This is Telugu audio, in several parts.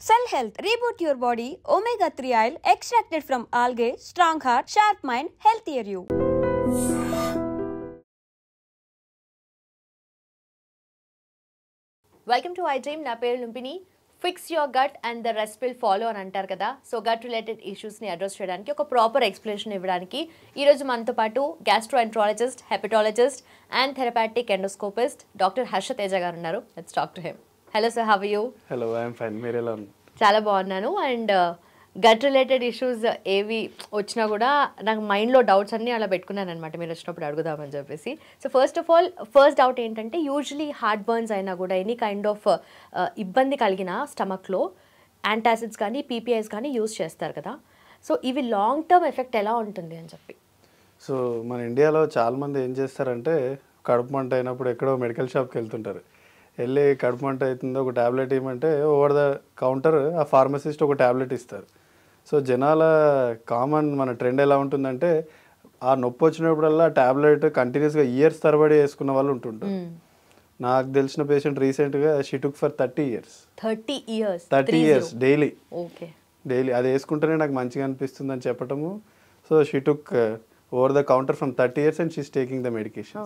Cell Health, reboot your body, omega-3 oil extracted from algae, strong heart, sharp mind, healthier you. Welcome to I dream. నా పేరు Lumbini. Fix your gut and the rest will follow అని అంటారు కదా. సో గట్ రిలేటెడ్ ఇష్యూస్ని అడ్రస్ చేయడానికి ఒక ప్రాపర్ ఎక్స్ప్లెనేషన్ ఇవ్వడానికి ఈరోజు మనతో పాటు gastroenterologist, hepatologist and therapeutic endoscopist doctor Harsha Teja గారు ఉన్నారు. Let's talk to him. Hello sir, how are you? Hello, I'm fine. మీరు ఎలా ఉన్నారు? చాలా బాగున్నాను. అండ్ గట్ రిలేటెడ్ ఇష్యూస్ ఏవి వచ్చినా కూడా నాకు మైండ్లో డౌట్స్ అన్నీ అలా పెట్టుకున్నాను అనమాట, మీరు వచ్చినప్పుడు అడుగుదామని చెప్పేసి. So first of all, first doubt ఏంటంటే, యూజువలీ హార్ట్ బర్న్స్ అయినా కూడా ఎనీ కైండ్ ఆఫ్ ఇబ్బంది కలిగిన స్టమక్లో యాంటాసిడ్స్ కానీ పీపీఐస్ కానీ యూజ్ చేస్తారు కదా. సో ఇవి లాంగ్ టర్మ్ ఎఫెక్ట్ ఎలా ఉంటుంది అని చెప్పి. సో మన ఇండియాలో చాలామంది ఏం చేస్తారంటే, కడుపు మంట అయినప్పుడు ఎక్కడో మెడికల్ షాప్కి వెళ్తుంటారు. వెళ్ళి కడుపు మంట అవుతుందో ఒక ట్యాబ్లెట్ ఇవ్వమంటే ఓవర్ ద కౌంటర్ ఆ ఫార్మసిస్ట్ ఒక ట్యాబ్లెట్ ఇస్తారు. సో జనాల కామన్ మన ట్రెండ్ ఎలా ఉంటుందంటే, ఆ నొప్పి వచ్చినప్పుడల్లా ట్యాబ్లెట్ కంటిన్యూస్గా ఇయర్స్ తరబడి వేసుకున్న వాళ్ళు ఉంటుంటారు. నాకు తెలిసిన పేషెంట్ రీసెంట్గా she took for 30 years 30 years daily అది వేసుకుంటేనే నాకు మంచిగా అనిపిస్తుంది అని చెప్పటము. So she took over the counter from 30 years and she's taking the medication.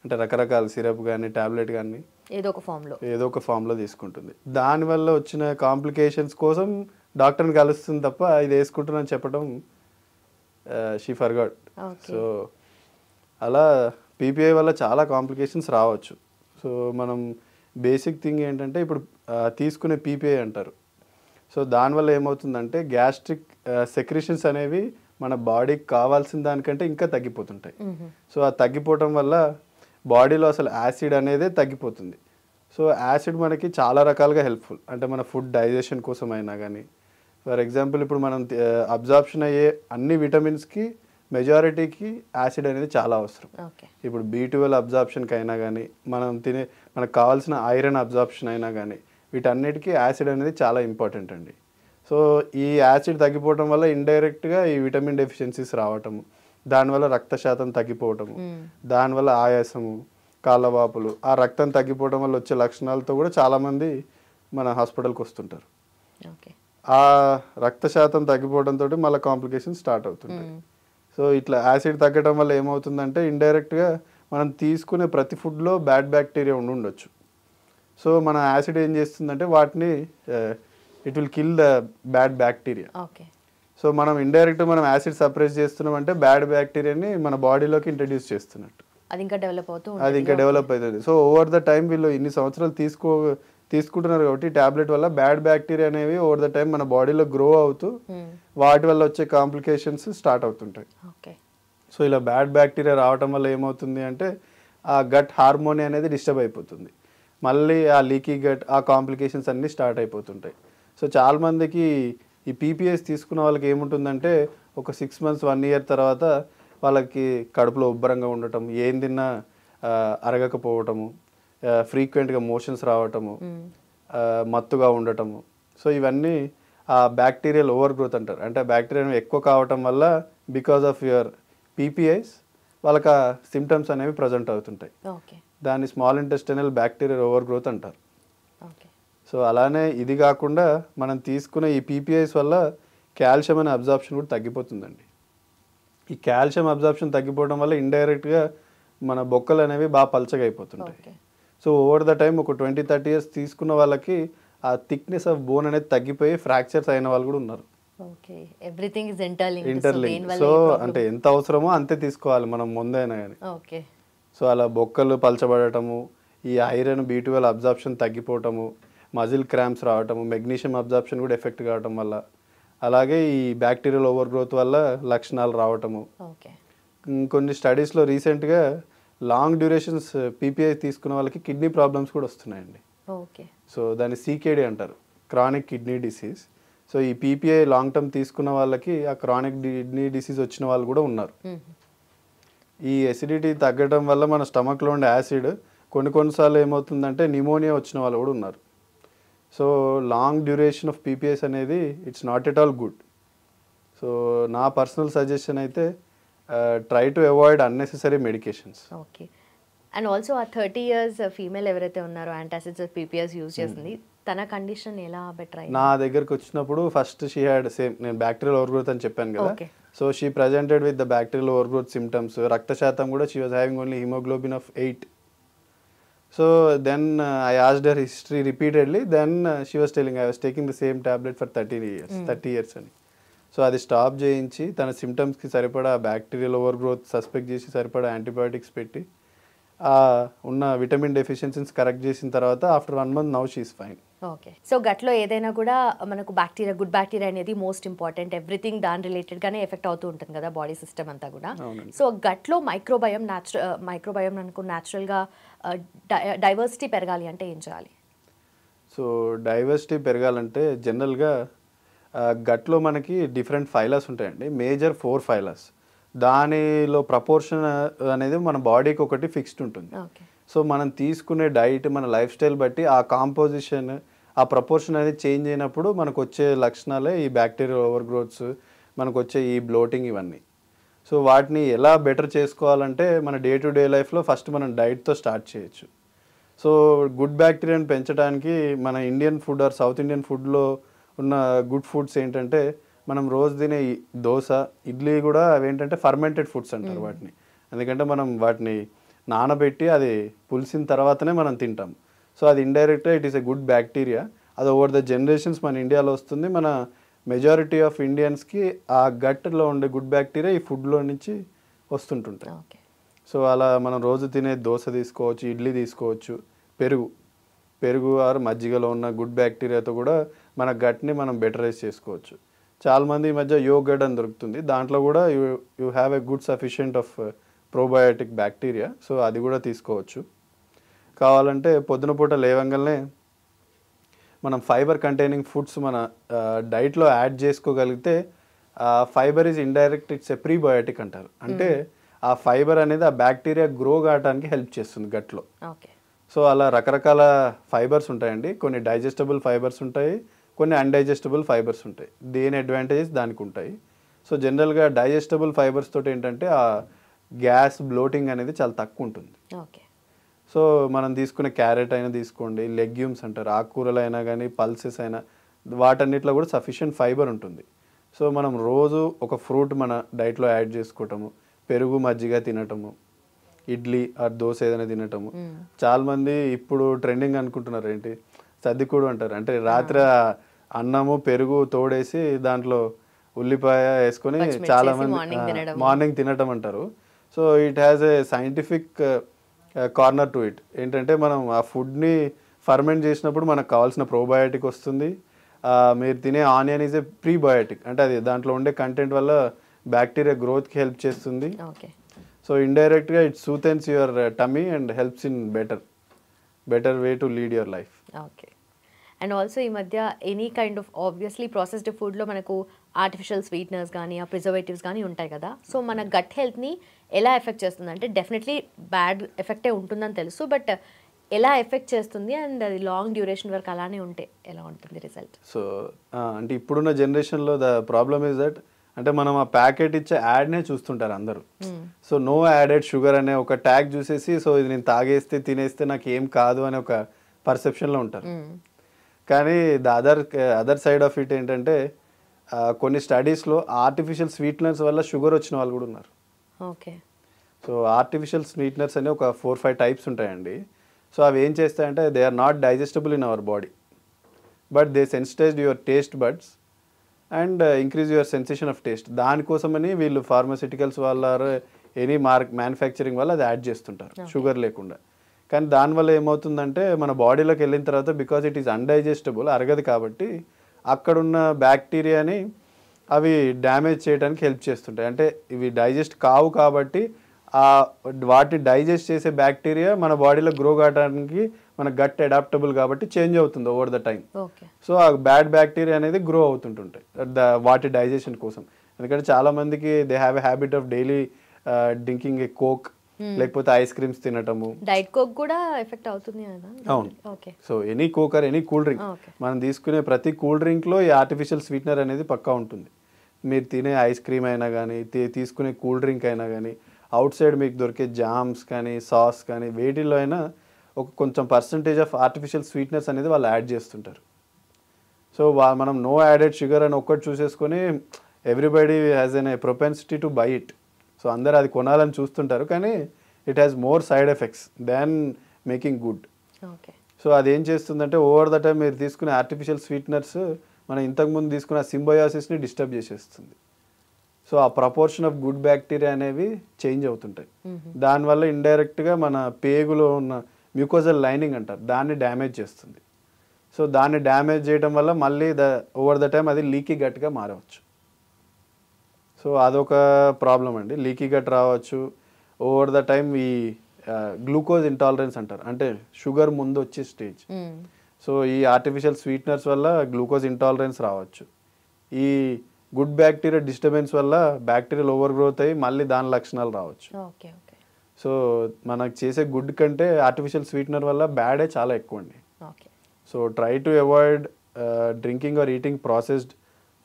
అంటే రకరకాల సిరప్ కానీ ట్యాబ్లెట్ కానీ ఏదో ఒక ఫామ్లో తీసుకుంటుంది. దానివల్ల వచ్చిన కాంప్లికేషన్స్ కోసం డాక్టర్ని కలుస్తుంది తప్ప ఇది వేసుకుంటున్నాను చెప్పడం షీ ఫర్గాట్. సో అలా పీపీఐ వల్ల చాలా కాంప్లికేషన్స్ రావచ్చు. సో మనం బేసిక్ థింగ్ ఏంటంటే, ఇప్పుడు తీసుకునే పీపీఐ అంటారు. సో దానివల్ల ఏమవుతుందంటే, గ్యాస్ట్రిక్ సెక్రిషన్స్ అనేవి మన బాడీకి కావాల్సిన దానికంటే ఇంకా తగ్గిపోతుంటాయి. సో ఆ తగ్గిపోవటం వల్ల బాడీలో అసలు యాసిడ్ అనేదే తగ్గిపోతుంది. సో యాసిడ్ మనకి చాలా రకాలుగా హెల్ప్ఫుల్. అంటే మన ఫుడ్ డైజెషన్ కోసం అయినా కానీ, ఫర్ ఎగ్జాంపుల్ ఇప్పుడు మనం అబ్జార్ప్షన్ అయ్యే అన్ని విటమిన్స్కి మెజారిటీకి యాసిడ్ అనేది చాలా అవసరం. ఇప్పుడు B12 అబ్జార్ప్షన్కి అయినా కానీ, మనకు కావాల్సిన ఐరన్ అబ్జార్ప్షన్ అయినా కానీ, వీటన్నిటికీ యాసిడ్ అనేది చాలా ఇంపార్టెంట్ అండి. సో ఈ యాసిడ్ తగ్గిపోవటం వల్ల ఇండైరెక్ట్గా ఈ విటమిన్ డెఫిషియన్సీస్ రావటము, దానివల్ల రక్త శాతం తగ్గిపోవటము, దానివల్ల ఆయాసము, కాళ్ళవాపులు, ఆ రక్తం తగ్గిపోవడం వల్ల వచ్చే లక్షణాలతో కూడా చాలామంది మన హాస్పిటల్కి వస్తుంటారు. ఆ రక్త శాతం తగ్గిపోవడంతో మళ్ళీ కాంప్లికేషన్ స్టార్ట్ అవుతుంటాయి. సో ఇట్లా యాసిడ్ తగ్గడం వల్ల ఏమవుతుందంటే, ఇండైరెక్ట్గా మనం తీసుకునే ప్రతి ఫుడ్లో బ్యాడ్ బ్యాక్టీరియా ఉండొచ్చు. సో మన యాసిడ్ ఏం చేస్తుందంటే, వాటిని it will kill the bad bacteria. So మనం ఇండైరెక్ట్గా మనం యాసిడ్ సప్రెస్ చేస్తున్నాం అంటే బ్యాడ్ బ్యాక్టీరియాని మన బాడీలోకి ఇంట్రడ్యూస్ చేస్తున్నట్టు. అది ఇంకా డెవలప్ అవుతుంది. సో ఓవర్ ద టైం వీళ్ళు ఇన్ని సంవత్సరాలు తీసుకుంటున్నారు కాబట్టి ట్యాబ్లెట్ వల్ల బ్యాడ్ బ్యాక్టీరియా అనేవి ఓవర్ ద టైం మన బాడీలో గ్రో అవుతూ వాటి వల్ల వచ్చే కాంప్లికేషన్స్ స్టార్ట్ అవుతుంటాయి. సో ఇలా బ్యాడ్ బ్యాక్టీరియా రావటం వల్ల ఏమవుతుంది అంటే, ఆ గట్ హార్మోని అనేది డిస్టర్బ్ అయిపోతుంది. మళ్ళీ ఆ లీకీ గట్, ఆ కాంప్లికేషన్స్ అన్నీ స్టార్ట్ అయిపోతుంటాయి. సో చాలామందికి ఈ పీపీఎస్ తీసుకున్న వాళ్ళకి ఏముంటుందంటే, ఒక 6 months 1 year తర్వాత వాళ్ళకి కడుపులో ఉబ్బరంగా ఉండటం, ఏం తిన్నా అరగకపోవటము, ఫ్రీక్వెంట్గా మోషన్స్ రావటము, మత్తుగా ఉండటము. సో ఇవన్నీ ఆ బ్యాక్టీరియల్ ఓవర్ గ్రోత్ అంటారు. అంటే బ్యాక్టీరియా ఎక్కువ కావటం వల్ల బికాజ్ ఆఫ్ యువర్ పీపీఐస్ వాళ్ళకి ఆ సిమ్టమ్స్ అనేవి ప్రజెంట్ అవుతుంటాయి. దాన్ని small intestinal bacterial over growth అంటారు. సో అలానే ఇది కాకుండా మనం తీసుకునే ఈ పీపీఐస్ వల్ల కాల్షియం అనే అబ్జార్ప్షన్ కూడా తగ్గిపోతుందండి. ఈ కాల్షియం అబ్జార్ప్షన్ తగ్గిపోవడం వల్ల ఇండైరెక్ట్గా మన బొక్కలు అనేవి బాగా పలచగా అయిపోతుంటాయి. సో ఓవర్ ద టైం ఒక 20-30 years తీసుకున్న వాళ్ళకి ఆ థిక్నెస్ ఆఫ్ బోన్ అనేది తగ్గిపోయి ఫ్రాక్చర్స్ అయిన వాళ్ళు కూడా ఉన్నారు. ఇంటర్లింక్. సో అంటే ఎంత అవసరమో అంతే తీసుకోవాలి మనం ముందైనా కానీ. సో అలా బొక్కలు పలచబడటము, ఈ ఐరన్ B12 అబ్జార్ప్షన్ తగ్గిపోవటము, మజిల్ క్రాంప్స్ రావటము, మెగ్నీషియం అబ్జార్ప్షన్ కూడా ఎఫెక్ట్ కావటం వల్ల, అలాగే ఈ బ్యాక్టీరియల్ ఓవర్ గ్రోత్ వల్ల లక్షణాలు రావటము. కొన్ని స్టడీస్లో రీసెంట్గా లాంగ్ డ్యూరేషన్స్ పీపీఐ తీసుకున్న వాళ్ళకి కిడ్నీ ప్రాబ్లమ్స్ కూడా వస్తున్నాయండి. సో దాన్ని CKD అంటారు, క్రానిక్ కిడ్నీ డిసీజ్. సో ఈ పీపీఐ లాంగ్ టర్మ్ తీసుకున్న వాళ్ళకి ఆ క్రానిక్ కిడ్నీ డిసీజ్ వచ్చిన వాళ్ళు కూడా ఉన్నారు. ఈ ఎసిడిటీ తగ్గడం వల్ల మన స్టమక్లో ఉండే యాసిడ్ కొన్నిసార్లు ఏమవుతుందంటే నిమోనియా వచ్చిన వాళ్ళు కూడా ఉన్నారు. So long duration of PPIs అనేది it's not at all good. So నా పర్సనల్ సజెషన్ అయితే try to avoid unnecessary medications. And also ఆ 30 years ఫీమేల్ ఎవరైతే ఉన్నారో యాంటాసిడ్స్ పీపీఎస్ యూజ్ చేస్తుంది, తన కండిషన్ ఎలా బెటర్ అయింది? నా దగ్గరకు వచ్చినప్పుడు ఫస్ట్ షీ హ్యాడ్ సేమ్, నేను బ్యాక్టీరియల్ ఓవర్ గ్రోత్ అని చెప్పాను కదా. Okay. So she presented with the bacterial over growth symptoms. రక్త శాతం కూడా she was having only haemoglobin of 8. So then I asked her history repeatedly. Then she was telling I was taking the same tablet for 30 years అని. సో అది స్టాప్ చేయించి తన సిమ్టమ్స్కి సరిపడా బ్యాక్టీరియల్ ఓవర్ గ్రోత్ సస్పెక్ట్ చేసి సరిపడా యాంటీబయాటిక్స్ పెట్టి ఉన్న విటమిన్ డెఫిషియన్సీస్ కరెక్ట్ చేసిన తర్వాత after 1 month now she is fine. Okay. So గట్లో ఏదైనా కూడా మనకు బ్యాక్టీరియా, గుడ్ బ్యాక్టీరియా అనేది మోస్ట్ ఇంపార్టెంట్. ఎవ్రీథింగ్ దాని రిలేటెడ్గానే ఎఫెక్ట్ అవుతూ ఉంటుంది కదా బాడీ సిస్టమ్ అంతా కూడా. సో గట్లో మైక్రోబయం మనకు న్యాచురల్గా డైవర్సిటీ పెరగాలి అంటే ఏం చేయాలి? సో డైవర్సిటీ పెరగాలంటే జనరల్గా గట్లో మనకి డిఫరెంట్ ఫైలస్ ఉంటాయండి. మేజర్ 4 ఫైలస్. దానిలో ప్రపోర్షన్ అనేది మన బాడీకి ఒకటి ఫిక్స్డ్ ఉంటుంది. సో మనం తీసుకునే డైట్, మన లైఫ్ స్టైల్ బట్టి ఆ కాంపోజిషన్, ఆ ప్రపోర్షన్ అనేది చేంజ్ అయినప్పుడు మనకు వచ్చే లక్షణాలే ఈ బ్యాక్టీరియల్ ఓవర్ గ్రోత్స్, మనకు వచ్చే ఈ బ్లోటింగ్, ఇవన్నీ. సో వాటిని ఎలా బెటర్ చేసుకోవాలంటే మన డే టు డే లైఫ్లో ఫస్ట్ మనం డైట్తో స్టార్ట్ చేయొచ్చు. సో గుడ్ బ్యాక్టీరియాని పెంచడానికి మన Indian food or south Indian ఫుడ్లో ఉన్న గుడ్ ఫుడ్స్ ఏంటంటే, మనం రోజు తినే దోశ, ఇడ్లీ కూడా అవేంటంటే ఫర్మెంటెడ్ ఫుడ్స్ అంటారు వాటిని. ఎందుకంటే మనం వాటిని నానబెట్టి అది పులిసిన తర్వాతనే మనం తింటాం. సో అది ఇండైరెక్ట్గా it is a good bacteria. అది ఓవర్ ద జనరేషన్స్ మన ఇండియాలో వస్తుంది. మన మెజారిటీ ఆఫ్ ఇండియన్స్కి ఆ గట్లో ఉండే గుడ్ బ్యాక్టీరియా ఈ ఫుడ్లో నుంచి వస్తుంటుంటాయి. సో అలా మనం రోజు తినే దోశ తీసుకోవచ్చు, ఇడ్లీ తీసుకోవచ్చు, పెరుగు ఆర్ మజ్జిగలో ఉన్న గుడ్ బ్యాక్టీరియాతో కూడా మన గట్ని మనం బెటరైజ్ చేసుకోవచ్చు. చాలామంది ఈ మధ్య యోగర్ట్ అని దొరుకుతుంది, దాంట్లో కూడా you have a good sufficient of probiotic bacteria. So అది కూడా తీసుకోవచ్చు. కావాలంటే పొద్దున పూట లేవంగానే మనం ఫైబర్ కంటైనింగ్ ఫుడ్స్ మన డైట్లో యాడ్ చేసుకోగలిగితే, fibre is indirect, it's a prebiotic అంటారు. అంటే ఆ ఫైబర్ అనేది ఆ బ్యాక్టీరియా గ్రో కావడానికి హెల్ప్ చేస్తుంది గట్లో. సో అలా రకరకాల ఫైబర్స్ ఉంటాయండి. కొన్ని డైజెస్టబుల్ ఫైబర్స్ ఉంటాయి, కొన్ని అన్డైజెస్టబుల్ ఫైబర్స్ ఉంటాయి. దేని అడ్వాంటేజెస్ దానికి ఉంటాయి. సో జనరల్గా డైజెస్టబుల్ ఫైబర్స్ తోటి ఏంటంటే ఆ గ్యాస్, బ్లోటింగ్ అనేది చాలా తక్కువ ఉంటుంది. సో మనం తీసుకునే క్యారెట్ అయినా తీసుకోండి, లెగ్యూమ్స్ అంటారు, ఆకుకూరలు అయినా కానీ, పల్సెస్ అయినా, వాటన్నిటిలో కూడా సఫిషియెంట్ ఫైబర్ ఉంటుంది. సో మనం రోజు ఒక ఫ్రూట్ మన డైట్లో యాడ్ చేసుకోవటము, పెరుగు మజ్జిగ తినటము, ఇడ్లీ ఆ దోశ ఏదైనా తినటము. చాలామంది ఇప్పుడు ట్రెండింగ్ అనుకుంటున్నారు ఏంటి, సర్దికూడు అంటారు. అంటే రాత్రి అన్నము పెరుగు తోడేసి దాంట్లో ఉల్లిపాయ వేసుకొని చాలామంది మార్నింగ్ తినటం అంటారు. So it has a scientific corner to it. ఏంటంటే మనం ఆ ఫుడ్ని ఫర్మెంట్ చేసినప్పుడు మనకు కావాల్సిన ప్రోబయాటిక్ వస్తుంది. మీరు తినే ఆనియన్ ఈజ్ ఏ ప్రీబయాటిక్, అంటే అది దాంట్లో ఉండే కంటెంట్ వల్ల బ్యాక్టీరియా గ్రోత్కి హెల్ప్ చేస్తుంది. సో ఇండైరెక్ట్గా it soothens your tummy and helps in better way to lead your life. Okay. And also ఈ మధ్య any kind of obviously processed ఫుడ్లో మనకు ఆర్టిఫిషియల్ స్వీట్నర్స్ కానీ ఆ ప్రిజర్వేటివ్స్ కానీ ఉంటాయి కదా. సో మన గట్ హెల్త్ని ఎలా ఎఫెక్ట్ చేస్తుంది అంటే, డెఫినెట్లీ బ్యాడ్ ఎఫెక్టే ఉంటుందని తెలుసు, బట్ ఎలా ఎఫెక్ట్ చేస్తుంది అండ్ అది లాంగ్ డ్యూరేషన్ వరకు అలానే ఉంటే ఎలా ఉంటుంది రిజల్ట్? సో అంటే ఇప్పుడున్న జనరేషన్లో ద ప్రాబ్లమ్ ఈజ్ దట్, అంటే మనం ఆ ప్యాకెట్ ఇచ్చే యాడ్నే చూస్తుంటారు అందరూ. సో నో యాడెడ్ షుగర్ అనే ఒక ట్యాగ్ చూసేసి, సో ఇది నేను తాగేస్తే తినేస్తే నాకు ఏం కాదు అనే ఒక పర్సెప్షన్లో ఉంటారు. కానీ the other side of it ఏంటంటే, కొన్ని స్టడీస్లో ఆర్టిఫిషియల్ స్వీట్నర్స్ వల్ల షుగర్ వచ్చిన వాళ్ళు కూడా ఉన్నారు. ఓకే. సో ఆర్టిఫిషియల్ స్వీట్నర్స్ అని ఒక 4-5 టైప్స్ ఉంటాయండి. సో అవి ఏం చేస్తాయంటే, they are not digestible in our body, but they sensitize your taste buds and increase your sensation of taste. దానికోసమని వీళ్ళు ఫార్మాసిటికల్స్ వాళ్ళ ఎనీ మ్యానుఫ్యాక్చరింగ్ వల్ల అది యాడ్ చేస్తుంటారు షుగర్ లేకుండా. కానీ దానివల్ల ఏమవుతుందంటే, మన బాడీలోకి వెళ్ళిన తర్వాత బికాజ్ ఇట్ ఈస్ అన్డైజెస్టబుల్, అరగదు కాబట్టి అక్కడున్న బ్యాక్టీరియాని అవి డ్యామేజ్ చేయడానికి హెల్ప్ చేస్తుంటాయి. అంటే ఇవి డైజెస్ట్ కావు కాబట్టి వాటిని డైజెస్ట్ చేసే బ్యాక్టీరియా మన బాడీలో గ్రో కావడానికి మన గట్ అడాప్టబుల్ కాబట్టి చేంజ్ అవుతుంది ఓవర్ ద టైం. సో ఆ బ్యాడ్ బ్యాక్టీరియా అనేది గ్రో అవుతుంటుంటాయి వాటి డైజెషన్ కోసం. ఎందుకంటే చాలా మందికి they have a habit of daily drinking A coke, లేకపోతే ఐస్ క్రీమ్స్ తినటము. డైట్ కోక్ కూడా ఎఫెక్ట్ అవుతుంది కదా? అవును. So any coke or any cool drink, మనం తీసుకునే ప్రతి కూల్ డ్రింక్లో ఈ ఆర్టిఫిషియల్ స్వీట్నర్ అనేది పక్కా ఉంటుంది. మీరు తినే ఐస్ క్రీమ్ అయినా కానీ, తీసుకునే కూల్ డ్రింక్ అయినా కానీ, అవుట్ సైడ్ మీకు దొరికే జామ్స్ కానీ, సాస్ కానీ, వేటిల్లో అయినా ఒక కొంచెం పర్సంటేజ్ ఆఫ్ ఆర్టిఫిషియల్ స్వీట్నెస్ అనేది వాళ్ళు యాడ్ చేస్తుంటారు. సో మనం నో యాడెడ్ షుగర్ అని ఒక్కటి చూసేసుకొని everybody has an a propensity to buy it. So అందరు అది కొనాలని చూస్తుంటారు, కానీ it has more side effects than making good. Okay. So అదేం చేస్తుందంటే ఓవర్ ద టైం మీరు తీసుకునే ఆర్టిఫిషియల్ స్వీట్నర్స్ మనం ఇంతకుముందు తీసుకున్న సింబయోసిస్ని డిస్టర్బ్ చేసేస్తుంది. సో ఆ ప్రపోర్షన్ ఆఫ్ గుడ్ బ్యాక్టీరియా అనేవి చేంజ్ అవుతుంటాయి. దానివల్ల ఇండైరెక్ట్గా మన పేగులో ఉన్న మ్యూకోజల్ లైనింగ్ అంటారు, దాన్ని డ్యామేజ్ చేస్తుంది. సో దాన్ని డ్యామేజ్ చేయడం వల్ల మళ్ళీ ఓవర్ ద టైం అది లీకీ గట్గా మారవచ్చు. సో అదొక ప్రాబ్లం అండి, లీకీ గట్ రావచ్చు. ఓవర్ ద టైం ఈ గ్లూకోజ్ ఇంటాలరెన్స్ అంటారు, అంటే షుగర్ ముందు వచ్చే స్టేజ్. సో ఈ ఆర్టిఫిషియల్ స్వీట్నర్స్ వల్ల గ్లూకోజ్ ఇంటాలరెన్స్ రావచ్చు. ఈ గుడ్ బ్యాక్టీరియా డిస్టర్బెన్స్ వల్ల బ్యాక్టీరియల్ ఓవర్ గ్రోత్ అయ్యి మళ్ళీ దాని లక్షణాలు రావచ్చు. సో మనకు చేసే గుడ్ కంటే ఆర్టిఫిషియల్ స్వీట్నర్ వల్ల బ్యాడే చాలా ఎక్కువ అండి. So try to avoid drinking or eating processed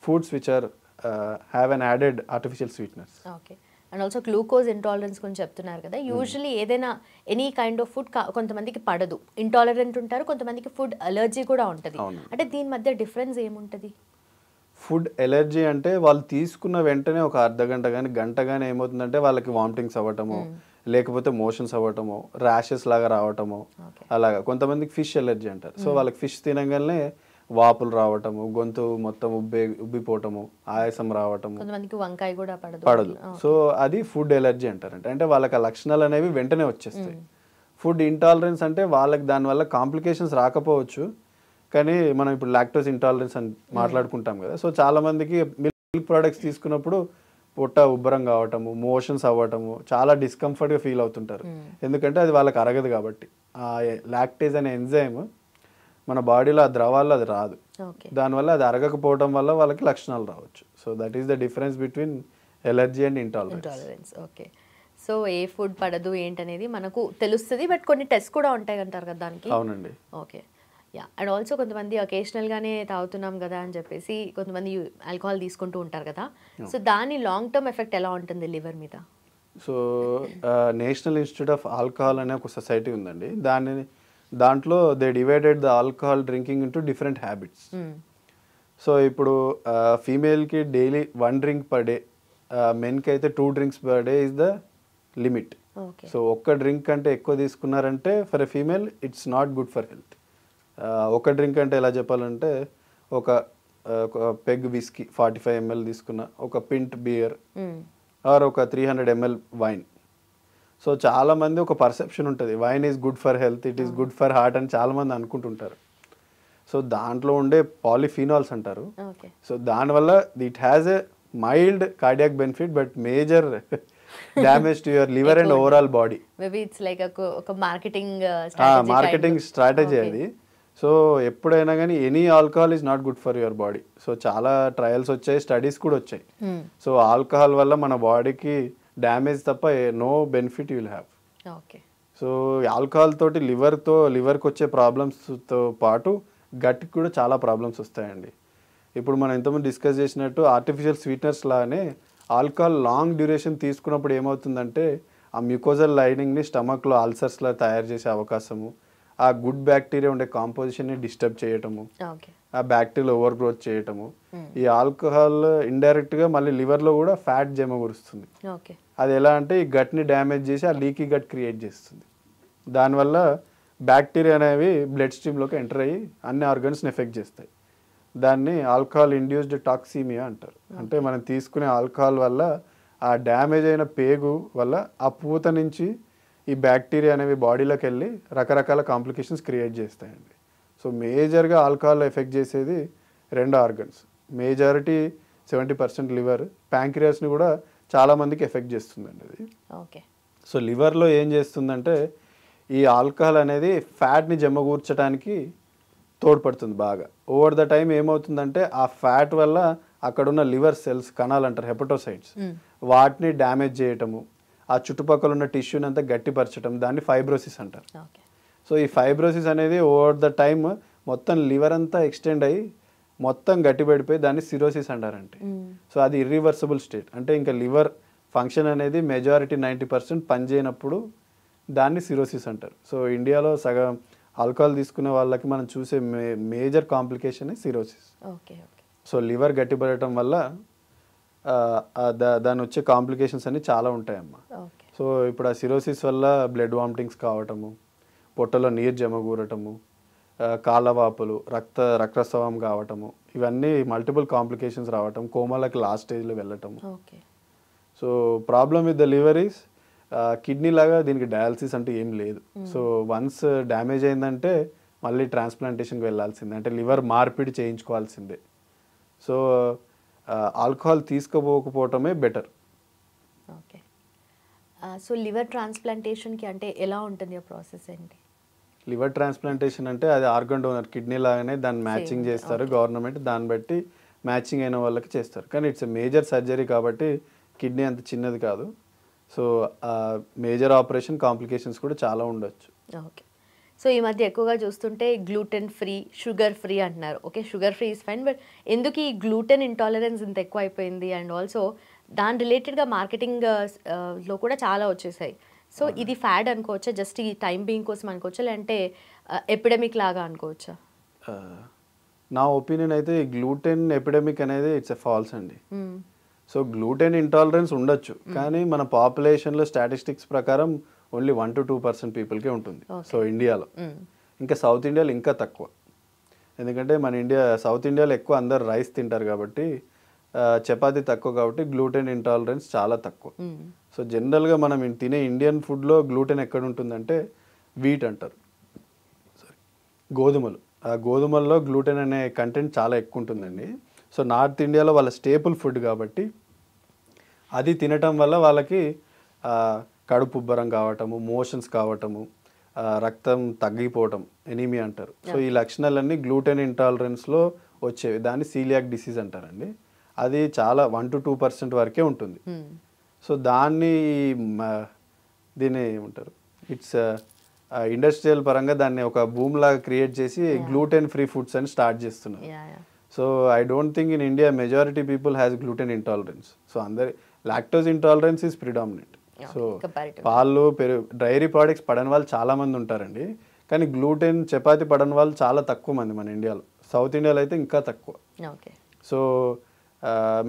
foods which are have an added artificial sweeteners. Okay. And also glucose intolerance గురించి చెప్తున్నారు కదా, యూజువలీ ఏదైనా ఎనీ కైండ్ ఆఫ్ ఫుడ్ కొంతమందికి పడదు, ఇంటాలరెంట్ ఉంటారు, కొంతమందికి ఫుడ్ అలర్జీ కూడా ఉంటుంది. అంటే దీని మధ్య డిఫరెన్స్ ఏముంటుంది? ఫుడ్ ఎలర్జీ అంటే వాళ్ళు తీసుకున్న వెంటనే ఒక అర్ధగంట కానీ గంట కానీ ఏమవుతుందంటే వాళ్ళకి వామిటింగ్స్ అవ్వటము, లేకపోతే మోషన్స్ అవ్వటము, ర్యాషెస్ లాగా రావటము, అలాగా. కొంతమందికి ఫిష్ ఎలర్జీ అంటారు. సో వాళ్ళకి ఫిష్ తినగానే వాపులు రావటము, గొంతు మొత్తం ఉబ్బిపోవటము, ఆయాసం రావటము, వంకాయ కూడా పడదు. సో అది ఫుడ్ ఎలర్జీ అంటారంట. అంటే వాళ్ళకి ఆ లక్షణాలు అనేవి వెంటనే వచ్చేస్తాయి. ఫుడ్ ఇంటాలరెన్స్ అంటే వాళ్ళకి దానివల్ల కాంప్లికేషన్స్ రాకపోవచ్చు, కానీ మనం ఇప్పుడు లాక్టోస్ ఇంటాలరెన్స్ అని మాట్లాడుకుంటాం కదా. సో చాలా మందికి మిల్క్ ప్రోడక్ట్స్ తీసుకున్నప్పుడు పొట్ట ఉబ్బరం కావటము, మోషన్స్ అవ్వటము, చాలా డిస్కంఫర్ట్గా ఫీల్ అవుతుంటారు. ఎందుకంటే అది వాళ్ళకి అరగదు కాబట్టి. ఆ లాక్టేజ్ అనే ఎంజైమ్ మన బాడీలో ఆ ద్రవాల్లో అది రాదు, దానివల్ల అది అరగకపోవడం వల్ల వాళ్ళకి లక్షణాలు రావచ్చు. So that is the difference between allergy and intolerance. Okay. So A food పడదు ఏంటనేది మనకు తెలుస్తుంది, బట్ కొన్ని టెస్ట్ కూడా ఉంటాయి అంటారు కదా దానికి? అవునండి. ఓకే. యా. అండ్ ఆల్సో కొంతమంది ఒకేషనల్గానే తాగుతున్నాం కదా అని చెప్పేసి కొంతమంది ఆల్కహాల్ తీసుకుంటూ ఉంటారు కదా. సో దాని లాంగ్ టర్మ్ ఎఫెక్ట్ ఎలా ఉంటుంది లివర్ మీద? So national institute of alcohol అనే ఒక సొసైటీ ఉందండి. దాంట్లో they divided the alcohol drinking into different habits. So ఇప్పుడు ఫీమేల్కి డైలీ 1 డ్రింక్ పర్ డే, మెన్కి అయితే 2 drinks per day is the limit. So ఒక్క డ్రింక్ కంటే ఎక్కువ తీసుకున్నారంటే for a female it's not good for health. ఒక డ్రింక్ అంటే ఎలా చెప్పాలంటే ఒక పెగ్ విస్కీ 45 ml తీసుకున్న, ఒక పింట్ బియర్ ఆర్ ఒక 300 ml వైన్. సో చాలామంది ఒక పర్సెప్షన్ ఉంటుంది, wine is good for health, it is good for heart అని చాలామంది అనుకుంటుంటారు. సో దాంట్లో ఉండే పాలిఫినాల్స్ అంటారు. సో దానివల్ల it has a mild cardiac benefit but major damage to your liver and overall body. Maybe it's like ఒక మార్కెటింగ్ స్ట్రాటజీ అది. సో ఎప్పుడైనా కానీ any alcohol is not good for your body. So చాలా ట్రయల్స్ వచ్చాయి, స్టడీస్ కూడా వచ్చాయి. సో ఆల్కహాల్ వల్ల మన బాడీకి డ్యామేజ్ తప్ప no benefit you will have. So alcohol తోటి లివర్కి వచ్చే ప్రాబ్లమ్స్తో పాటు గట్కి కూడా చాలా ప్రాబ్లమ్స్ వస్తాయండి. ఇప్పుడు మనం ఇంతకుముందు డిస్కస్ చేసినట్టు ఆర్టిఫిషియల్ స్వీట్నర్స్ లానే ఆల్కహాల్ లాంగ్ డ్యూరేషన్ తీసుకున్నప్పుడు ఏమవుతుందంటే ఆ మ్యూకోజల్ లైనింగ్ని స్టమక్లో అల్సర్స్లా తయారు చేసే అవకాశము, ఆ గుడ్ బ్యాక్టీరియా ఉండే కాంపోజిషన్ని డిస్టర్బ్ చేయటము, ఆ బ్యాక్టీరియల్ ఓవర్ గ్రోత్ చేయటము. ఈ ఆల్కహాల్ ఇండైరెక్ట్గా మళ్ళీ లివర్లో కూడా ఫ్యాట్ జమగూరుస్తుంది. అది ఎలా అంటే ఈ గట్ని డ్యామేజ్ చేసి ఆ లీకీ గట్ క్రియేట్ చేస్తుంది. దానివల్ల బ్యాక్టీరియా అనేవి బ్లడ్ స్ట్రీమ్లోకి ఎంటర్ అయ్యి అన్ని ఆర్గన్స్ని ఎఫెక్ట్ చేస్తాయి. దాన్ని ఆల్కహాల్ ఇండ్యూస్డ్ టాక్సీమియా అంటారు. అంటే మనం తీసుకునే ఆల్కహాల్ వల్ల ఆ డ్యామేజ్ అయిన పేగు వల్ల ఆ పూత నుంచి ఈ బ్యాక్టీరియా అనేవి బాడీలోకి వెళ్ళి రకరకాల కాంప్లికేషన్స్ క్రియేట్ చేస్తాయండి. సో మేజర్గా ఆల్కహాల్ ఎఫెక్ట్ చేసేది 2 ఆర్గన్స్, మేజారిటీ 70% లివర్, ప్యాంక్రియాస్ని కూడా చాలామందికి ఎఫెక్ట్ చేస్తుందండి అది. సో లివర్లో ఏం చేస్తుందంటే ఈ ఆల్కహాల్ అనేది ఫ్యాట్ని జమ్మగూర్చడానికి తోడ్పడుతుంది బాగా. ఓవర్ ద టైం ఏమవుతుందంటే ఆ ఫ్యాట్ వల్ల అక్కడున్న లివర్ సెల్స్, కణాలు అంటారు హెపటోసైట్స్, వాటిని డ్యామేజ్ చేయటము, ఆ చుట్టుపక్కల ఉన్న టిష్యూని అంతా గట్టిపరచడం, దాన్ని ఫైబ్రోసిస్ అంటారు. సో ఈ ఫైబ్రోసిస్ అనేది ఓవర్ ద టైమ్ మొత్తం లివర్ అంతా ఎక్స్టెండ్ అయ్యి మొత్తం గట్టిపడిపోయి దాన్ని సిరోసిస్ అంటారంటే. సో అది ఇర్రివర్సిబుల్ స్టేట్. అంటే ఇంకా లివర్ ఫంక్షన్ అనేది మెజారిటీ 90% పనిచేయనప్పుడు దాన్ని సిరోసిస్ అంటారు. సో ఇండియాలో సగం ఆల్కహాల్ తీసుకునే వాళ్ళకి మనం చూసే major complication cirrhosis. Okay okay. So liver గట్టిపడటం వల్ల దాని వచ్చే కాంప్లికేషన్స్ అన్నీ చాలా ఉంటాయమ్మా. ఓకే. సో ఇప్పుడు ఆ సిరోసిస్ వల్ల బ్లడ్ వామిటింగ్స్ కావటము, పొట్టలో నీరు జమగూరటము, కాళ్ళవాపులు, రక్తస్రావం కావటము, ఇవన్నీ మల్టిపుల్ కాంప్లికేషన్స్ రావటం, కోమాలకి లాస్ట్ స్టేజ్లో వెళ్ళటము. Okay. So problem with the liver is kidney లాగా దీనికి డయాలసిస్ అంటే ఏం లేదు. సో వన్స్ డ్యామేజ్ అయిందంటే మళ్ళీ ట్రాన్స్ప్లాంటేషన్కి వెళ్ళాల్సిందే, అంటే లివర్ మార్పిడి చేయించుకోవాల్సిందే. సో ఆల్కహాల్ తీసుకోపోకపోవటమే బెటర్. ఓకే. సో లివర్ ట్రాన్స్ప్లాంటేషన్కి అంటే ఎలా ఉంటుంది ఆ ప్రాసెస్ ఏంటి? లివర్ ట్రాన్స్ప్లాంటేషన్ అంటే అది ఆర్గన్ డోనర్, కిడ్నీ లాగానే దాన్ని మ్యాచింగ్ చేస్తారు గవర్నమెంట్, దాన్ని బట్టి మ్యాచింగ్ అయిన వాళ్ళకి చేస్తారు. కానీ ఇట్స్ మేజర్ సర్జరీ కాబట్టి కిడ్నీ అంత చిన్నది కాదు. సో మేజర్ ఆపరేషన్ కాంప్లికేషన్స్ కూడా చాలా ఉండొచ్చు. ఓకే. సో ఈ మధ్య ఎక్కువగా చూస్తుంటే గ్లూటెన్ ఫ్రీ, షుగర్ ఫ్రీ అంటున్నారు. Okay, sugar free is fine, but ఎందుకు ఈ గ్లూటెన్ ఇంటాలరెన్స్ ఇంత ఎక్కువ అయిపోయింది? అండ్ ఆల్సో దాని రిలేటెడ్గా మార్కెటింగ్ లో కూడా చాలా వచ్చేసాయి. సో ఇది ఫ్యాడ్ అనుకోవచ్చా, జస్ట్ ఈ టైం బీయింగ్ కోసం అనుకోవచ్చా, లేదంటే ఎపిడమిక్ లాగా అనుకోవచ్చా? నా ఒపీనియన్ అయితే గ్లూటెన్ ఎపిడమిక్ అనేది ఇట్స్ ఎ ఫాల్స్ అండి. సో గ్లూటెన్ ఇంటాలరెన్స్ ఉండొచ్చు, కానీ మన పాపులేషన్లో స్టాటిస్టిక్స్ ప్రకారం ఓన్లీ 1 to 2% పీపుల్కే ఉంటుంది. సో ఇండియాలో, ఇంకా సౌత్ ఇండియాలో ఇంకా తక్కువ. ఎందుకంటే మన సౌత్ ఇండియాలో ఎక్కువ అందరు రైస్ తింటారు కాబట్టి, చపాతీ తక్కువ కాబట్టి గ్లూటెన్ ఇంటాలరెన్స్ చాలా తక్కువ. సో జనరల్గా మనం తినే ఇండియన్ ఫుడ్లో గ్లూటెన్ ఎక్కడ ఉంటుందంటే వీట్ అంటారు, గోధుమలు. ఆ గోధుమల్లో గ్లూటెన్ అనే కంటెంట్ చాలా ఎక్కువ ఉంటుందండి. సో నార్త్ ఇండియాలో వాళ్ళ స్టేపుల్ ఫుడ్ కాబట్టి అది తినటం వల్ల వాళ్ళకి కడుపు ఉబ్బరం కావటము, మోషన్స్ కావటము, రక్తం తగ్గిపోవటం, ఎనీమియా అంటారు. సో ఈ లక్షణాలన్నీ గ్లూటెన్ ఇంటాలరెన్స్లో వచ్చేవి. దాన్ని సీలియాక్ డిసీజ్ అంటారండి. అది చాలా 1 to 2% వరకే ఉంటుంది. సో దీన్ని ఏమంటారు, ఇట్స్ ఇండస్ట్రియల్ పరంగా దాన్ని ఒక భూమి లాగా క్రియేట్ చేసి గ్లూటెన్ ఫ్రీ ఫుడ్స్ అని స్టార్ట్ చేస్తున్నారు. So I don't think in India majority people has gluten intolerance. So lactose intolerance is predominant. So పాలు, పెరుగు, డైరీ ప్రోడక్ట్స్ పడని వాళ్ళు చాలా మంది ఉంటారండి, కానీ గ్లూటెన్, చపాతీ పడని వాళ్ళు చాలా తక్కువ మంది మన ఇండియాలో. సౌత్ ఇండియాలో అయితే ఇంకా తక్కువ. సో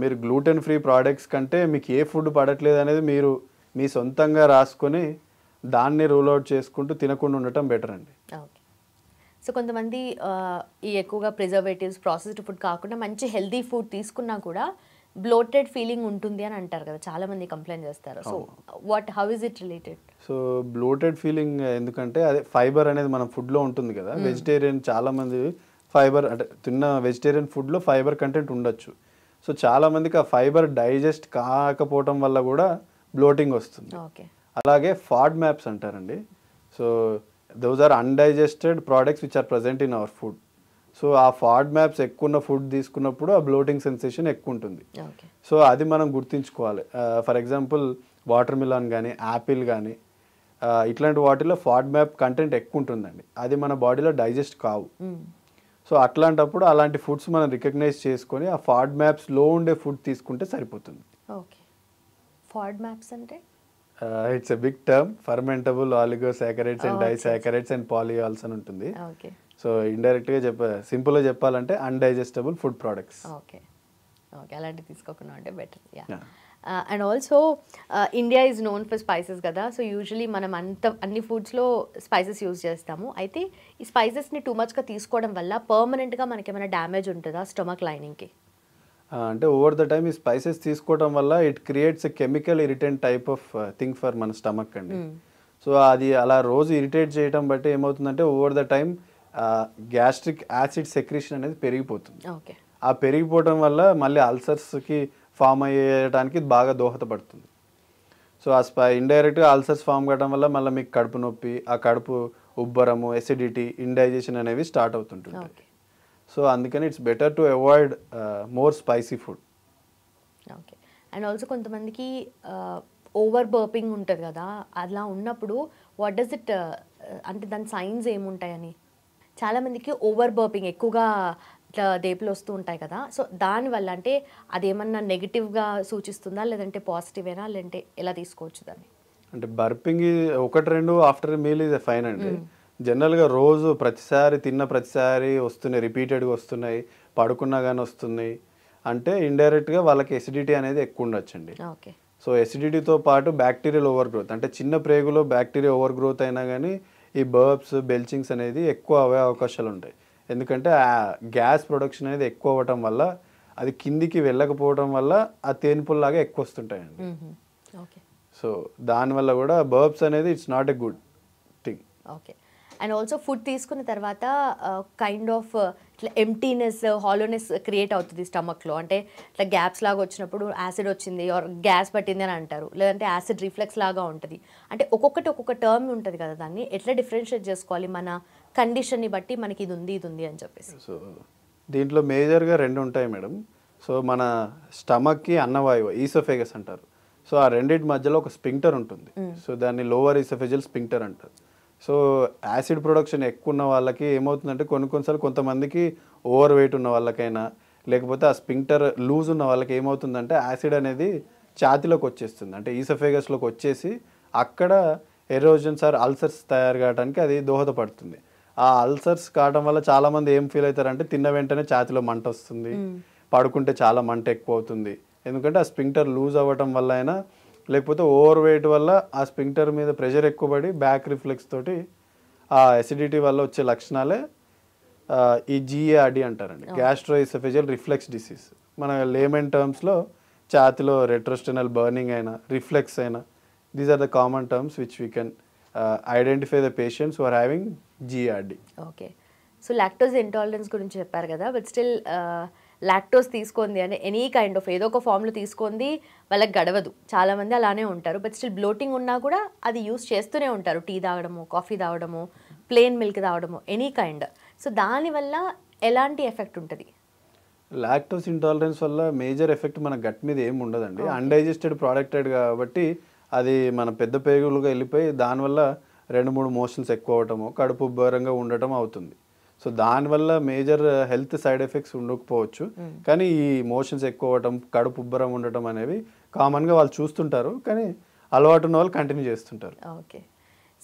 మీరు గ్లూటెన్ ఫ్రీ ప్రోడక్ట్స్ కంటే మీకు ఏ ఫుడ్ పడట్లేదు అనేది మీరు మీ సొంతంగా రాసుకొని దాన్ని రూల్ అవుట్ చేసుకుంటూ తినకుండా ఉండటం బెటర్ అండి. ఓకే. సో కొంతమంది ఈ ఎక్కువగా ప్రిజర్వేటివ్స్, ప్రాసెస్డ్ ఫుడ్ కాకుండా మంచి హెల్దీ ఫుడ్ తీసుకున్నా కూడా బ్లోటెడ్ ఫీలింగ్ ఉంటుంది అని అంటారు కదా, చాలా మంది కంప్లైంట్ చేస్తారు. So how is it related? So bloated feeling ఎందుకంటే అదే ఫైబర్ అనేది మన ఫుడ్లో ఉంటుంది కదా. వెజిటేరియన్ చాలా మంది ఫైబర్ అంటే తిన్న వెజిటేరియన్ ఫుడ్లో ఫైబర్ కంటెంట్ ఉండొచ్చు. సో చాలా మందికి ఆ ఫైబర్ డైజెస్ట్ కాకపోవటం వల్ల కూడా బ్లోటింగ్ వస్తుంది. అలాగే ఫాడ్ మ్యాప్స్ అంటారండి. So those are undigested products which are present in our food. So ఆ ఫాడ్ మ్యాప్స్ ఎక్కువ ఉన్న ఫుడ్ తీసుకున్నప్పుడు ఆ బ్లోటింగ్ సెన్సేషన్ ఎక్కువ ఉంటుంది. సో అది మనం గుర్తుంచుకోవాలి. ఫర్ ఎగ్జాంపుల్ వాటర్ మిలాన్ కానీ, యాపిల్ కానీ, ఇట్లాంటి వాటిలో ఫాడ్ మ్యాప్ కంటెంట్ ఎక్కువ ఉంటుందండి. అది మన బాడీలో డైజెస్ట్ కావు. సో అట్లాంటప్పుడు అలాంటి ఫుడ్స్ మనం రికగ్నైజ్ చేసుకొని ఆ ఫాడ్ మ్యాప్స్ లో ఉండే ఫుడ్ తీసుకుంటే సరిపోతుంది. ఓకే. ఫాడ్ మ్యాప్స్ అంటే it's a big term. Fermentable oligosaccharides and disaccharides and polyols అని ఉంటుంది. సో ఇండైరెక్ట్గా సింపుల్గా చెప్పాలంటే undigestable food products. Okay okay, అలాంటివి తీసుకోకుండా ఉంటే better. And also India is known for spices కదా. సో యూజువలీ మనం అన్ని ఫుడ్స్లో స్పైసెస్ యూజ్ చేస్తాము. అయితే ఈ స్పైసెస్ని టూ మచ్గా తీసుకోవడం వల్ల పర్మనెంట్గా మనకి ఏమైనా డ్యామేజ్ ఉంటుందా స్టమక్ లైనింగ్కి? అంటే ఓవర్ ద టైమ్ ఈ స్పైసెస్ తీసుకోవడం వల్ల it creates a chemical irritant type of thing for మన స్టమక్ అండి. సో అది అలా రోజు ఇరిటేట్ చేయడం బట్టి ఏమవుతుందంటే over the time gastric acid secretion అనేది పెరిగిపోతుంది. ఆ పెరిగిపోవడం వల్ల మళ్ళీ అల్సర్స్కి ఫామ్ అయ్యేయడానికి బాగా దోహదపడుతుంది. సో ఆ ఇండైరెక్ట్గా అల్సర్స్ ఫామ్ కావడం వల్ల మళ్ళీ మీకు కడుపు నొప్పి, ఆ కడుపు ఉబ్బరము, ఎసిడిటీ, ఇండైజెషన్ అనేవి స్టార్ట్ అవుతుంటుంది. సో అందుకని it's better to avoid more spicy food. Okay. And also కొంతమందికి ఓవర్ బర్పింగ్ ఉంటుంది కదా, అలా ఉన్నప్పుడు వాట్ డస్ ఇట్ అంటే దాని సైన్స్ ఏముంటాయని? చాలామందికి ఓవర్ బర్పింగ్ ఎక్కువగా ఇట్లా దేపులు వస్తూ ఉంటాయి కదా. సో దానివల్ల అంటే అదేమన్నా నెగిటివ్గా సూచిస్తుందా, లేదంటే పాజిటివేనా, లేదంటే ఎలా తీసుకోవచ్చు దాన్ని? అంటే బర్పింగ్ ఒకటి రెండు ఆఫ్టర్ మీల్ ఈజ్ ఫైన్ అండి. జనరల్గా రోజు ప్రతిసారి తిన్న ప్రతిసారి వస్తున్నాయి, రిపీటెడ్గా వస్తున్నాయి, పడుకున్నా కానీ వస్తున్నాయి అంటే ఇండైరెక్ట్గా వాళ్ళకి ఎసిడిటీ అనేది ఎక్కువ ఉండొచ్చండి. ఓకే. సో ఎసిడిటీతో పాటు బ్యాక్టీరియల్ ఓవర్ గ్రోత్, అంటే చిన్న ప్రేగులో బ్యాక్టీరియా ఓవర్ గ్రోత్ అయినా కానీ ఈ బర్బ్స్ బెల్చింగ్స్ అనేది ఎక్కువ అవే అవకాశాలు ఉంటాయి. ఎందుకంటే ఆ గ్యాస్ ప్రొడక్షన్ అనేది ఎక్కువ అవ్వటం వల్ల అది కిందికి వెళ్ళకపోవడం వల్ల ఆ తేన్పుల్లాగా ఎక్కువ వస్తుంటాయండి. ఓకే. సో దానివల్ల కూడా బర్బ్స్ అనేది it's not a good thing. Okay. And also food తీసుకున్న తర్వాత కైండ్ ఆఫ్ ఇట్లా ఎంప్టీనెస్, హాలోనెస్ క్రియేట్ అవుతుంది స్టమక్లో. అంటే ఇట్లా గ్యాప్స్ లాగా వచ్చినప్పుడు యాసిడ్ వచ్చింది ఆర్ గ్యాస్ పట్టింది అని అంటారు, లేదంటే యాసిడ్ రిఫ్లెక్స్ లాగా ఉంటుంది. అంటే ఒక్కొక్కటి ఒక్కొక్క టర్మ్ ఉంటుంది కదా, దాన్ని ఎట్లా డిఫరెన్షియేట్ చేసుకోవాలి మన కండిషన్ని బట్టి మనకి ఇది ఉంది అని చెప్పేసి? సో దీంట్లో మేజర్గా రెండు ఉంటాయి మేడం. సో మన స్టమక్కి అన్నవాయువు ఈసోఫేగస్ అంటారు. సో ఆ రెండింటి మధ్యలో ఒక స్పింక్టర్ ఉంటుంది. సో దాన్ని లోవర్ ఈసోఫేజియల్ స్పింక్టర్ అంటారు. సో యాసిడ్ ప్రొడక్షన్ ఎక్కువ ఉన్న వాళ్ళకి ఏమవుతుందంటే కొన్నిసార్లు కొంతమందికి ఓవర్ వెయిట్ ఉన్న వాళ్ళకైనా లేకపోతే ఆ స్పింక్టర్ లూజ్ ఉన్న వాళ్ళకి ఏమవుతుందంటే యాసిడ్ అనేది ఛాతీలోకి వచ్చేస్తుంది, అంటే ఈసోఫేగస్లోకి వచ్చేసి అక్కడ ఎరోజన్స్ ఆర్ అల్సర్స్ తయారు కావడానికి అది దోహదపడుతుంది. ఆ అల్సర్స్ కావడం వల్ల చాలామంది ఏం ఫీల్ అవుతారంటే తిన్న వెంటనే ఛాతీలో మంట వస్తుంది, పడుకుంటే చాలా మంట ఎక్కువ అవుతుంది. ఎందుకంటే ఆ స్పింక్టర్ లూజ్ అవ్వటం వల్ల అయినా లేకపోతే ఓవర్ వెయిట్ వల్ల ఆ స్పింక్టర్ మీద ప్రెషర్ ఎక్కువ పడి బ్యాక్ రిఫ్లెక్స్ తోటి ఆ ఎసిడిటీ వల్ల వచ్చే లక్షణాలే ఈ GERD అంటారండి, గ్యాస్ట్రోఇసోఫేజియల్ రిఫ్లెక్స్ డిసీజ్. మన లేమన్ టర్మ్స్లో ఛాతిలో రెట్రోస్టెనల్ బర్నింగ్ అయినా రిఫ్లెక్స్ అయినా, these are the common terms which we can identify the patients who are having GERD. Okay. So lactose intolerance గురించి చెప్పారు కదా, బట్ స్టిల్ లాక్టోజ్ తీసుకుంది అంటే ఎనీ కైండ్ ఆఫ్ ఏదో ఒక ఫామ్లో తీసుకుంది వాళ్ళకి గడవదు, చాలామంది అలానే ఉంటారు. బట్ స్టిల్ బ్లోటింగ్ ఉన్నా కూడా అది యూస్ చేస్తూనే ఉంటారు, టీ తాగడము, కాఫీ తాగడము, ప్లెయిన్ మిల్క్ తాగడము, ఎనీ కైండ్. సో దానివల్ల ఎలాంటి ఎఫెక్ట్ ఉంటుంది? లాక్టోస్ ఇంటాలరెన్స్ వల్ల మేజర్ ఎఫెక్ట్ మన గట్ మీద ఏమి ఉండదండి. అన్డైజెస్టెడ్ ప్రోడక్టెడ్ కాబట్టి అది మన పెద్ద పేగులుగా వెళ్ళిపోయి దానివల్ల 2-3 మోషన్స్ ఎక్కువ అవటము, కడుపు ఉబ్బరంగా ఉండటం అవుతుంది. సో దానివల్ల మేజర్ హెల్త్ సైడ్ ఎఫెక్ట్స్ ఉండకపోవచ్చు, కానీ ఈ మోషన్స్ ఎక్కువ అవ్వటం, కడుపు ఉబ్బరం ఉండటం అనేవి కామన్గా వాళ్ళు చూస్తుంటారు, కానీ అలవాటు ఉన్న వాళ్ళు కంటిన్యూ చేస్తుంటారు. ఓకే.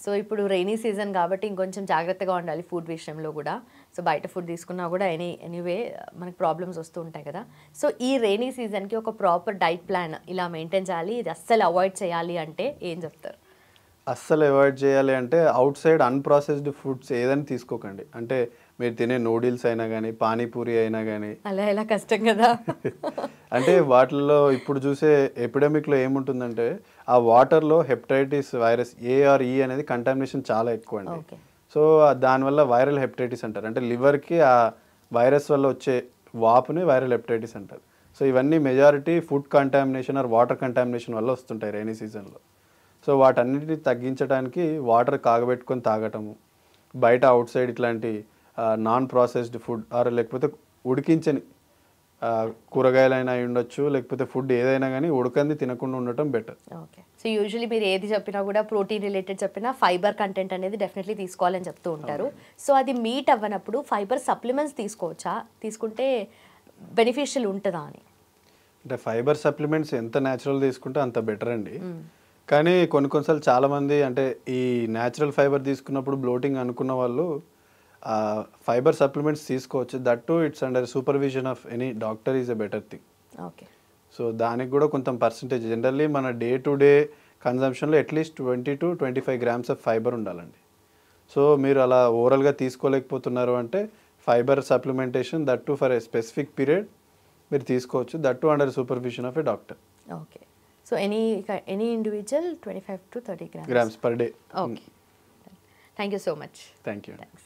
సో ఇప్పుడు రైనీ సీజన్ కాబట్టి ఇంకొంచెం జాగ్రత్తగా ఉండాలి ఫుడ్ విషయంలో కూడా. సో బయట ఫుడ్ తీసుకున్నా కూడా ఎనీవే మనకు ప్రాబ్లమ్స్ వస్తూ ఉంటాయి కదా. సో ఈ రైనీ సీజన్కి ఒక ప్రాపర్ డైట్ ప్లాన్ ఇలా మెయింటైన్ చేయాలి, ఇది అస్సలు అవాయిడ్ చేయాలి అంటే ఏం చెప్తారు? అస్సలు అవాయిడ్ చేయాలి అంటే అవుట్ సైడ్ అన్ప్రాసెస్డ్ ఫుడ్స్ ఏదైనా తీసుకోకండి. అంటే మీరు తినే నూడిల్స్ అయినా కానీ, పానీపూరి అయినా కానీ, అలా ఎలా కష్టం కదా. అంటే వాటిల్లో ఇప్పుడు చూసే ఎపిడమిక్లో ఏముంటుందంటే ఆ వాటర్లో హెపటైటిస్ వైరస్ ARE అనేది కంటామినేషన్ చాలా ఎక్కువ అండి. సో దానివల్ల వైరల్ హెపటైటిస్ అంటారు, అంటే లివర్కి ఆ వైరస్ వల్ల వచ్చే వాపుని వైరల్ హెపటైటిస్ అంటారు. సో ఇవన్నీ majority food contamination or water contamination వల్ల వస్తుంటాయి రైనీ సీజన్లో. సో వాటన్నిటిని తగ్గించడానికి వాటర్ కాగబెట్టుకొని తాగటము, బయట అవుట్ సైడ్ ఇట్లాంటి నాన్ ప్రాసెస్డ్ ఫుడ్ ఆర్ లేకపోతే ఉడికించని కూరగాయలైనా అయి ఉండొచ్చు, లేకపోతే ఫుడ్ ఏదైనా కానీ ఉడకంది తినకుండా ఉండటం బెటర్. ఓకే. సో యూజువలీ మీరు ఏది చెప్పినా కూడా ప్రోటీన్ రిలేటెడ్ చెప్పినా ఫైబర్ కంటెంట్ అనేది డెఫినెట్లీ తీసుకోవాలని చెప్తూ ఉంటారు. సో అది మీట్ అవ్వనప్పుడు ఫైబర్ సప్లిమెంట్స్ తీసుకోవచ్చా, తీసుకుంటే బెనిఫిషియల్ ఉంటుందా అని? అంటే ఫైబర్ సప్లిమెంట్స్ ఎంత న్యాచురల్ తీసుకుంటే అంత బెటర్ అండి. కానీ కొన్నిసార్లు చాలామంది అంటే ఈ న్యాచురల్ ఫైబర్ తీసుకున్నప్పుడు బ్లోటింగ్ అనుకున్న వాళ్ళు ఫైబర్ సప్లిమెంట్స్ తీసుకోవచ్చు. That too it's under supervision of any doctor is a better thing. Okay. So దానికి కూడా కొంత పర్సంటేజ్ జనరల్లీ మన డే టు డే కన్జంప్షన్లో at least 20 to 25 grams of fibre ఉండాలండి. సో మీరు అలా ఓవరాల్గా తీసుకోలేకపోతున్నారు అంటే fibre supplementation that too for a specific period మీరు తీసుకోవచ్చు, that too under supervision of a doctor. Okay. So any individual 25 to 30 grams per day. Okay. Thank you so much. Thank you. Thanks.